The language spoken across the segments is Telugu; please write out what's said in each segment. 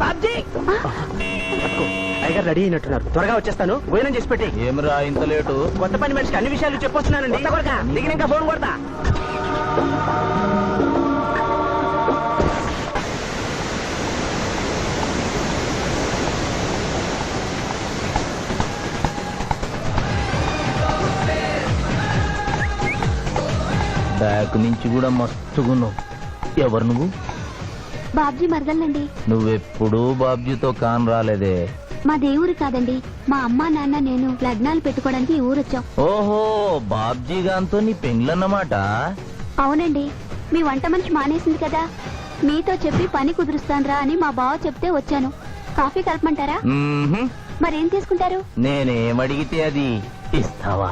బాబ్జీ అయ్యగారు రెడీ అయినట్టున్నారు, త్వరగా వచ్చేస్తాను, భోజనం చేసి పెట్టి. ఏమిరా ఇంత లేటు? కొత్త పని మనిషికి అన్ని విషయాలు చెప్పొస్తున్నానండి. దిగినాక ఫోన్ కొడతా. బ్యాక్ నుంచి కూడా మస్తుగున్నావు. ఎవరు నువ్వు? బాబ్జీ మరదలండి. నువ్వెప్పుడూ బాబ్జీతో కాన్ రాలేదే. మా దేవురు కాదండి, మా అమ్మా నాన్న నేను లగ్నాలు పెట్టుకోవడానికి ఈ ఊరొచ్చాం. ఓహో, బాబ్జీ గాంతో నీ పెండ్లన్నమాట. అవునండి, మీ వంట మనిషి మానేసింది కదా, మీతో చెప్పి పని కుదురుస్తానరా అని మా బావ చెప్తే వచ్చాను. కాఫీ కలపమంటారా? మరేం తీసుకుంటారు? నేనేమడిగితే అది ఇస్తావా?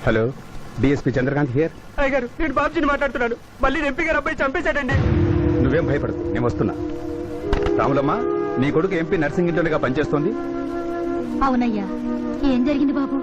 Hello, DSP Chandrakant here. అయ్యగారు, నేను బాబ్జీని మాట్లాడుతున్నాను. మళ్ళీ ఎంపీ గారు అబ్బాయి చంపేశాడండి. నువ్వేం భయపడదు, నేను వస్తున్నా. రాములమ్మ, నీ కొడుకు ఎంపీ నర్సింగ్ ఇంటర్గా పనిచేస్తోంది. అవునయ్యా, ఏం జరిగింది బాబు?